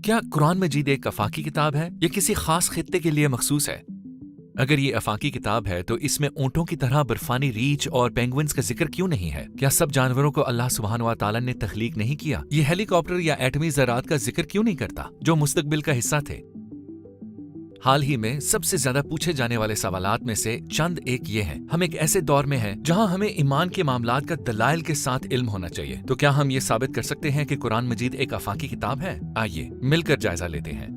کیا قرآن مجید ایک آفاقی کتاب ہے یا کسی خاص خطے کے لیے مخصوص ہے؟ اگر یہ آفاقی کتاب ہے تو اس میں اونٹوں کی طرح برفانی ریچھ اور پینگوئنز کا ذکر کیوں نہیں ہے؟ کیا سب جانوروں کو اللہ سبحانہ و تعالیٰ نے تخلیق نہیں کیا؟ یہ ہیلی کاپٹر یا ایٹمی ذرات کا ذکر کیوں نہیں کرتا جو مستقبل کا حصہ تھے؟ حال ہی میں سب سے زیادہ پوچھے جانے والے سوالات میں سے چند ایک یہ ہیں۔ ہم ایک ایسے دور میں ہیں جہاں ہمیں ایمان کے معاملات کا دلائل کے ساتھ علم ہونا چاہیے، تو کیا ہم یہ ثابت کر سکتے ہیں کہ قرآن مجید ایک آفاقی کتاب ہے؟ آئیے مل کر جائزہ لیتے ہیں۔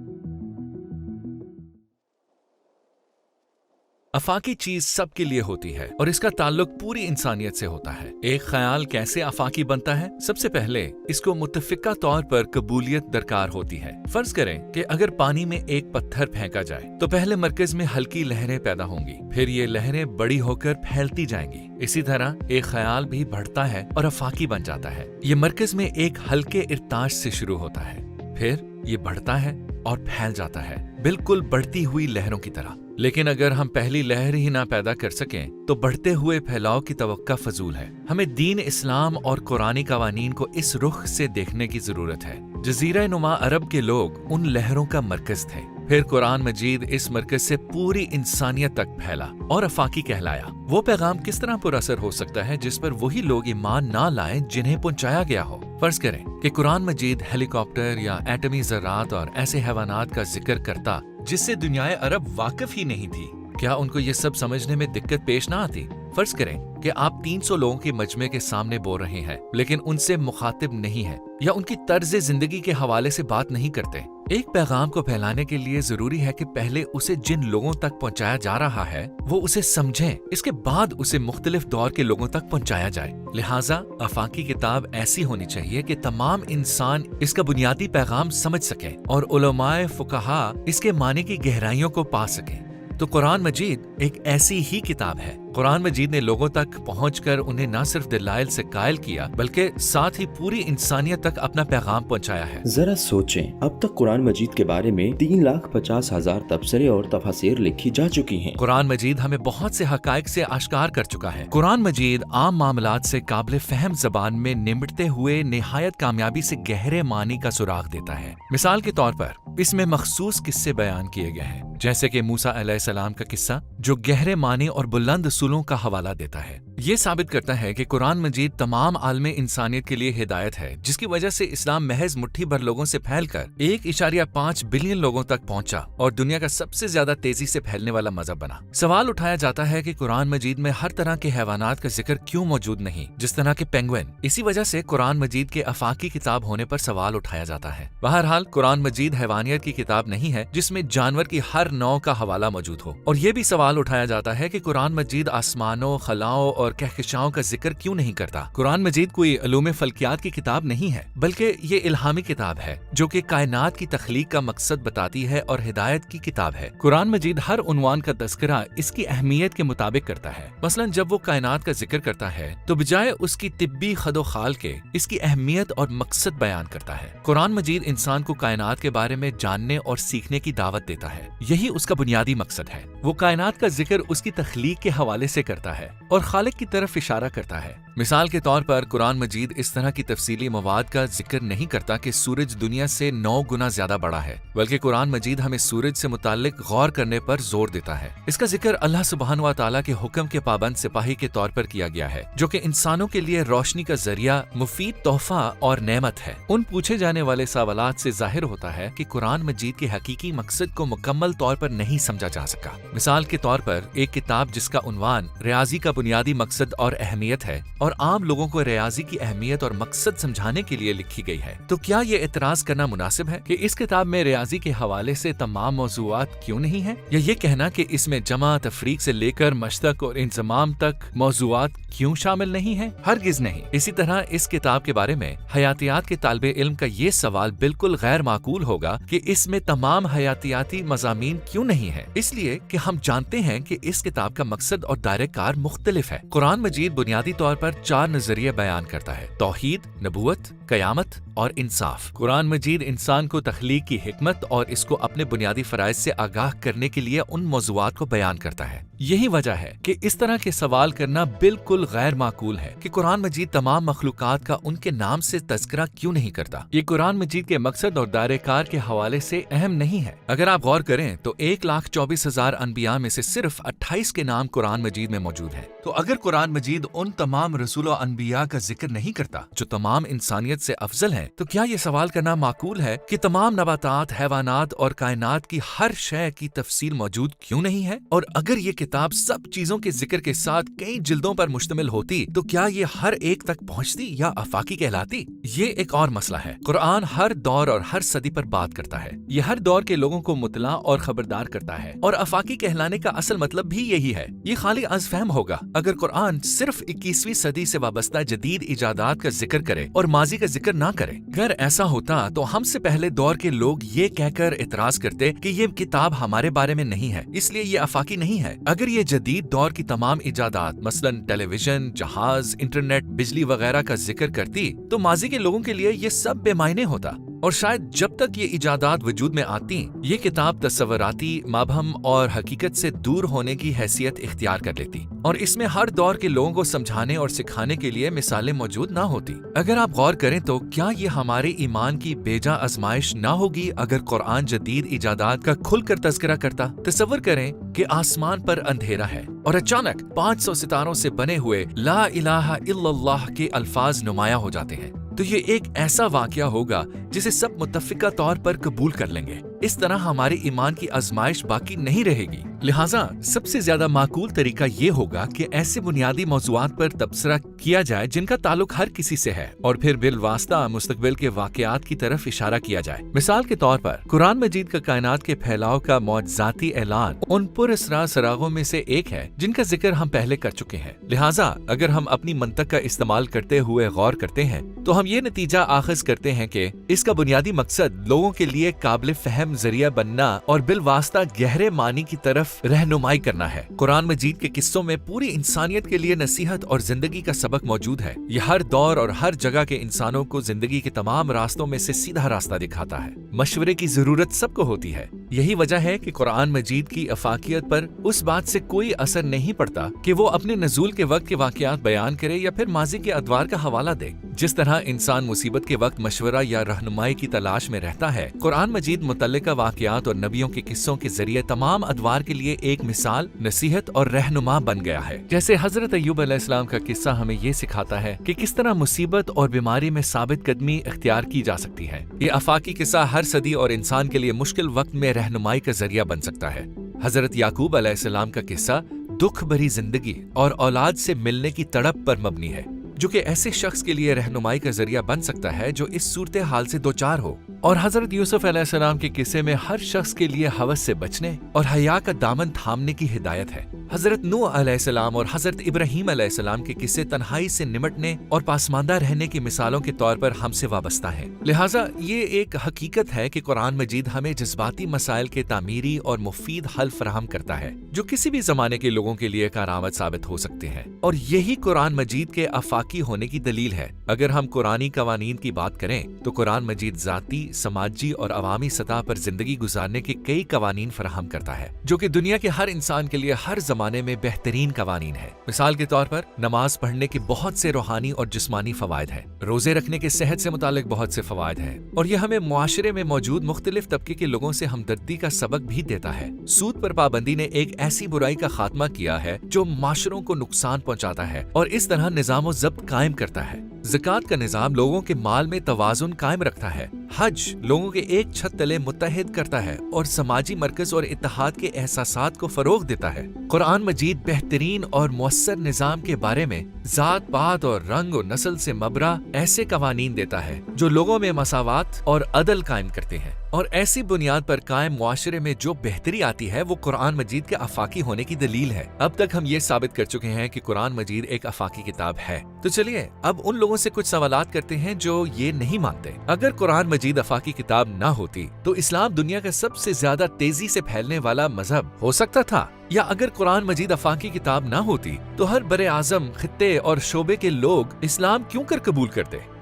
آفاقی چیز سب کے لیے ہوتی ہے اور اس کا تعلق پوری انسانیت سے ہوتا ہے۔ ایک خیال کیسے آفاقی بنتا ہے؟ سب سے پہلے اس کو متفقہ طور پر قبولیت درکار ہوتی ہے۔ فرض کریں کہ اگر پانی میں ایک پتھر پھینکا جائے تو پہلے مرکز میں ہلکی لہریں پیدا ہوں گی، پھر یہ لہریں بڑی ہو کر پھیلتی جائیں گی۔ اسی طرح ایک خیال بھی بڑھتا ہے اور آفاقی بن جاتا ہے۔ یہ مرکز میں ایک ہلکے ارتعاش سے شروع ہوتا ہے، پھر یہ بڑھتا ہے اور پھیل جاتا ہے، بالکل بڑھتی ہوئی لہروں کی طرح۔ لیکن اگر ہم پہلی لہر ہی نہ پیدا کر سکیں تو بڑھتے ہوئے پھیلاؤ کی توقع فضول ہے۔ ہمیں دین اسلام اور قرآنی قوانین کو اس رخ سے دیکھنے کی ضرورت ہے۔ جزیرہ نما عرب کے لوگ ان لہروں کا مرکز تھے، پھر قرآن مجید اس مرکز سے پوری انسانیت تک پھیلا اور آفاقی کہلایا۔ وہ پیغام کس طرح پر اثر ہو سکتا ہے جس پر وہی لوگ ایمان نہ لائیں جنہیں پہنچایا گیا ہو؟ فرض کریں کہ قرآن مجید ہیلی کاپٹر یا ایٹمی ذرات اور ایسے حیوانات کا ذکر کرتا جس سے دنیائے عرب واقف ہی نہیں تھی، کیا ان کو یہ سب سمجھنے میں دقت پیش نہ آتی؟ فرض کریں کہ آپ 300 لوگوں کے مجمع کے سامنے بول رہے ہیں لیکن ان سے مخاطب نہیں ہیں یا ان کی طرز زندگی کے حوالے سے بات نہیں کرتے۔ ایک پیغام کو پھیلانے کے لیے ضروری ہے کہ پہلے اسے جن لوگوں تک پہنچایا جا رہا ہے وہ اسے سمجھیں، اس کے بعد اسے مختلف دور کے لوگوں تک پہنچایا جائے۔ لہٰذا آفاقی کتاب ایسی ہونی چاہیے کہ تمام انسان اس کا بنیادی پیغام سمجھ سکیں اور علماء فقہا اس کے معنی کی گہرائیوں کو پا سکیں۔ تو قرآن مجید ایک ایسی ہی کتاب ہے۔ قرآن مجید نے لوگوں تک پہنچ کر انہیں نہ صرف دلائل سے قائل کیا بلکہ ساتھ ہی پوری انسانیت تک اپنا پیغام پہنچایا ہے۔ ذرا سوچیں، اب تک قرآن مجید کے بارے میں 3,50,000 تفسیریں اور تفاسیر لکھی جا چکی ہیں۔ قرآن مجید ہمیں بہت سے حقائق سے آشکار کر چکا ہے۔ قرآن مجید عام معاملات سے قابل فہم زبان میں نمٹتے ہوئے نہایت کامیابی سے گہرے معنی کا سراغ دیتا ہے۔ مثال کے طور پر اس میں مخصوص قصے بیان کیے گئے ہیں، جیسے کہ موسیٰ علیہ السلام کا قصہ جو گہرے معنی اور بلند اصولوں کا حوالہ دیتا ہے۔ یہ ثابت کرتا ہے کہ قرآن مجید تمام عالم انسانیت کے لیے ہدایت ہے، جس کی وجہ سے اسلام محض مٹھی بھر لوگوں سے پھیل کر 1.5 بلین لوگوں تک پہنچا اور دنیا کا سب سے زیادہ تیزی سے پھیلنے والا مذہب بنا۔ سوال اٹھایا جاتا ہے کہ قرآن مجید میں ہر طرح کے حیوانات کا ذکر کیوں موجود نہیں، جس طرح کے پینگوئن؟ اسی وجہ سے قرآن مجید کے آفاقی کتاب ہونے پر سوال اٹھایا جاتا ہے۔ بہرحال قرآن مجید حیوانیت کی کتاب نہیں ہے جس میں جانور کی ہر نوع کا حوالہ موجود ہو۔ اور یہ بھی سوال اٹھایا جاتا ہے کہ قرآن مجید آسمانوں، خلاؤں اور کہکشاؤں کا ذکر کیوں نہیں کرتا؟ قرآن مجید کوئی علوم فلکیات کی کتاب نہیں ہے بلکہ یہ الہامی کتاب ہے جو کہ کائنات کی تخلیق کا مقصد بتاتی ہے اور ہدایت کی کتاب ہے۔ قرآن مجید ہر عنوان کا تذکرہ اس کی اہمیت کے مطابق کرتا ہے۔ مثلا جب وہ کائنات کا ذکر کرتا ہے تو بجائے اس کی طبی خد و خال کے اس کی اہمیت اور مقصد بیان کرتا ہے۔ قرآن مجید انسان کو کائنات کے بارے میں جاننے اور سیکھنے کی دعوت دیتا ہے، یہی اس کا بنیادی مقصد ہے۔ وہ کائنات کا ذکر اس کی تخلیق کے حوالے سے کرتا ہے اور خالق کی طرف اشارہ کرتا ہے۔ مثال کے طور پر قرآن مجید اس طرح کی تفصیلی مواد کا ذکر نہیں کرتا کہ سورج دنیا سے 9 گنا زیادہ بڑا ہے، بلکہ قرآن مجید ہمیں سورج سے متعلق غور کرنے پر زور دیتا ہے۔ اس کا ذکر اللہ سبحانہ و تعالیٰ کے حکم کے پابند سپاہی کے طور پر کیا گیا ہے، جو کہ انسانوں کے لیے روشنی کا ذریعہ، مفید تحفہ اور نعمت ہے۔ ان پوچھے جانے والے سوالات سے ظاہر ہوتا ہے کہ قرآن مجید کے حقیقی مقصد کو مکمل طور پر نہیں سمجھا جا سکا۔ مثال کے طور پر ایک کتاب جس کا عنوان ریاضی کا بنیادی مقصد اور اہمیت ہے اور عام لوگوں کو ریاضی کی اہمیت اور مقصد سمجھانے کے لیے لکھی گئی ہے، تو کیا یہ اعتراض کرنا مناسب ہے کہ اس کتاب میں ریاضی کے حوالے سے تمام موضوعات کیوں نہیں ہیں، یا یہ کہنا کہ اس میں جمع، تفریق سے لے کر مشتق اور انضمام تک موضوعات کیوں شامل نہیں ہیں؟ ہرگز نہیں۔ اسی طرح اس کتاب کے بارے میں حیاتیات کے طالب علم کا یہ سوال بالکل غیر معقول ہوگا کہ اس میں تمام حیاتیاتی مضامین کیوں نہیں ہیں، اس لیے کہ ہم جانتے ہیں کہ اس کتاب کا مقصد اور دائرہ کار مختلف ہے۔ قرآن مجید بنیادی طور پر 4 نظریے بیان کرتا ہے: توحید، نبوت، قیامت اور انصاف۔ قرآن مجید انسان کو تخلیق کی حکمت اور اس کو اپنے بنیادی فرائض سے آگاہ کرنے کے لیے ان موضوعات کو بیان کرتا ہے۔ یہی وجہ ہے کہ اس طرح کے سوال کرنا بالکل غیر معقول ہے کہ قرآن مجید تمام مخلوقات کا ان کے نام سے تذکرہ کیوں نہیں کرتا۔ یہ قرآن مجید کے مقصد اور دائرہ کار کے حوالے سے اہم نہیں ہے۔ اگر آپ غور کریں تو 1,24,000 انبیاء میں سے صرف 28 کے نام قرآن مجید میں موجود ہیں۔ تو اگر قرآن مجید ان تمام رسول و انبیاء کا ذکر نہیں کرتا جو تمام انسانیت سے افضل ہیں، تو کیا یہ سوال کرنا معقول ہے کہ تمام نباتات، حیوانات اور کائنات کی ہر شے کی تفصیل موجود کیوں نہیں ہے؟ اور اگر یہ کتاب سب چیزوں کے ذکر کے ساتھ کئی جلدوں پر مشتمل ہوتی تو کیا یہ ہر ایک تک پہنچتی یا آفاقی کہلاتی؟ یہ ایک اور مسئلہ ہے۔ قرآن ہر دور اور ہر صدی پر بات کرتا ہے۔ یہ ہر دور کے لوگوں کو مطلع اور خبردار کرتا ہے، اور آفاقی کہلانے کا اصل مطلب بھی یہی ہے۔ یہ خالی از فہم ہوگا اگر قرآن صرف 21ویں صدی سے وابستہ جدید ایجادات کا ذکر کرے اور ماضی کا ذکر نہ کرے۔ اگر ایسا ہوتا تو ہم سے پہلے دور کے لوگ یہ کہہ کر اعتراض کرتے کہ یہ کتاب ہمارے بارے میں نہیں ہے، اس لیے یہ آفاقی نہیں ہے۔ اگر یہ جدید دور کی تمام ایجادات مثلا ٹیلی ویژن، جہاز، انٹرنیٹ، بجلی وغیرہ کا ذکر کرتی تو ماضی کے لوگوں کے لیے یہ سب بے معنی ہوتا، اور شاید جب تک یہ ایجادات وجود میں آتی یہ کتاب تصوراتی، مبہم اور حقیقت سے دور ہونے کی حیثیت اختیار کر لیتی، اور اس میں ہر دور کے لوگوں کو سمجھانے اور سکھانے کے لیے مثالیں موجود نہ ہوتی۔ اگر آپ غور کریں تو کیا یہ ہمارے ایمان کی بیجا آزمائش نہ ہوگی اگر قرآن جدید ایجادات کا کھل کر تذکرہ کرتا؟ تصور کریں کہ آسمان پر اندھیرا ہے اور اچانک 500 ستاروں سے بنے ہوئے لا الہ الا اللہ کے الفاظ نمایاں ہو جاتے ہیں، تو یہ ایک ایسا واقعہ ہوگا جسے سب متفقہ طور پر قبول کر لیں گے۔ اس طرح ہمارے ایمان کی آزمائش باقی نہیں رہے گی۔ لہٰذا سب سے زیادہ معقول طریقہ یہ ہوگا کہ ایسے بنیادی موضوعات پر تبصرہ کیا جائے جن کا تعلق ہر کسی سے ہے، اور پھر بالواسطہ مستقبل کے واقعات کی طرف اشارہ کیا جائے۔ مثال کے طور پر قرآن مجید کا کائنات کے پھیلاؤ کا معجزاتی اعلان ان پر اسرار سراغوں میں سے ایک ہے جن کا ذکر ہم پہلے کر چکے ہیں۔ لہٰذا اگر ہم اپنی منطق کا استعمال کرتے ہوئے غور کرتے ہیں تو ہم یہ نتیجہ آخذ کرتے ہیں کہ اس کا بنیادی مقصد لوگوں کے لیے قابل فہم ذریعہ بننا اور بالواسطہ گہرے معنی کی طرف رہنمائی کرنا ہے۔ قرآن مجید کے قصوں میں پوری انسانیت کے لیے نصیحت اور زندگی کا سبق موجود ہے۔ یہ ہر دور اور ہر جگہ کے انسانوں کو زندگی کے تمام راستوں میں سے سیدھا راستہ دکھاتا ہے۔ مشورے کی ضرورت سب کو ہوتی ہے۔ یہی وجہ ہے کہ قرآن مجید کی افاقیت پر اس بات سے کوئی اثر نہیں پڑتا کہ وہ اپنے نزول کے وقت کے واقعات بیان کرے یا پھر ماضی کے ادوار کا حوالہ دے۔ جس طرح انسان مصیبت کے وقت مشورہ یا رہنمائی کی تلاش میں رہتا ہے، قرآن مجید متعلقہ واقعات اور نبیوں کے قصوں کے ذریعے تمام ادوار کے لیے ایک مثال، نصیحت اور رہنما بن گیا ہے۔ جیسے حضرت ایوب علیہ السلام کا قصہ ہمیں یہ سکھاتا ہے کہ کس طرح مصیبت اور بیماری میں ثابت قدمی اختیار کی جا سکتی ہے۔ یہ آفاقی قصہ ہر صدی اور انسان کے لیے مشکل وقت میں رہنمائی کا ذریعہ بن سکتا ہے۔ حضرت یعقوب علیہ السلام کا قصہ دکھ بھری زندگی اور اولاد سے ملنے کی تڑپ پر مبنی ہے، جو کہ ایسے شخص کے لیے رہنمائی کا ذریعہ بن سکتا ہے جو اس صورتحال سے دوچار ہو۔ اور حضرت یوسف علیہ السلام کے قصے میں ہر شخص کے لیے ہوس سے بچنے اور حیا کا دامن تھامنے کی ہدایت ہے۔ حضرت نوح علیہ السلام اور حضرت ابراہیم علیہ السلام کے قصے تنہائی سے نمٹنے اور پاسماندہ رہنے کی مثالوں کے طور پر ہم سے وابستہ ہیں۔ لہٰذا یہ ایک حقیقت ہے کہ قرآن مجید ہمیں جذباتی مسائل کے تعمیری اور مفید حل فراہم کرتا ہے جو کسی بھی زمانے کے لوگوں کے لیے کارآمد ثابت ہو سکتے ہیں، اور یہی قرآن مجید کے آفاقی ہونے کی دلیل ہے۔ اگر ہم قرآنی قوانین کی بات کریں تو قرآن مجید ذاتی، سماجی اور عوامی سطح پر زندگی گزارنے کے کئی قوانین فراہم کرتا ہے جو کہ دنیا کے ہر انسان کے لیے ہر زمانے میں بہترین قوانین ہے۔ مثال کے طور پر نماز پڑھنے کے بہت سے روحانی اور جسمانی فوائد ہیں، روزے رکھنے کے صحت سے متعلق بہت سے فوائد ہیں، اور یہ ہمیں معاشرے میں موجود مختلف طبقے کے لوگوں سے ہمدردی کا سبق بھی دیتا ہے۔ سود پر پابندی نے ایک ایسی برائی کا خاتمہ کیا ہے جو معاشروں کو نقصان پہنچاتا ہے اور اس طرح نظام و ضبط قائم کرتا ہے۔ زکوٰۃ کا نظام لوگوں کے مال میں توازن قائم رکھتا ہے۔ حج لوگوں کے ایک چھت تلے متحد کرتا ہے اور سماجی مرکز اور اتحاد کے احساسات کو فروغ دیتا ہے۔ قرآن مجید بہترین اور مؤثر نظام کے بارے میں ذات پات اور رنگ و نسل سے مبرا ایسے قوانین دیتا ہے جو لوگوں میں مساوات اور عدل قائم کرتے ہیں، اور ایسی بنیاد پر قائم معاشرے میں جو بہتری آتی ہے وہ قرآن مجید کے آفاقی ہونے کی دلیل ہے۔ اب تک ہم یہ ثابت کر چکے ہیں کہ قرآن مجید ایک آفاقی کتاب ہے، تو چلیے اب ان لوگوں سے کچھ سوالات کرتے ہیں جو یہ نہیں مانتے۔ اگر قرآن مجید آفاقی کتاب نہ ہوتی تو اسلام دنیا کا سب سے زیادہ تیزی سے پھیلنے والا مذہب ہو سکتا تھا؟ یا اگر قرآن مجید آفاقی کتاب نہ ہوتی تو ہر بر اعظم، خطے اور شعبے کے لوگ اسلام کیوں کر قبول کرتے؟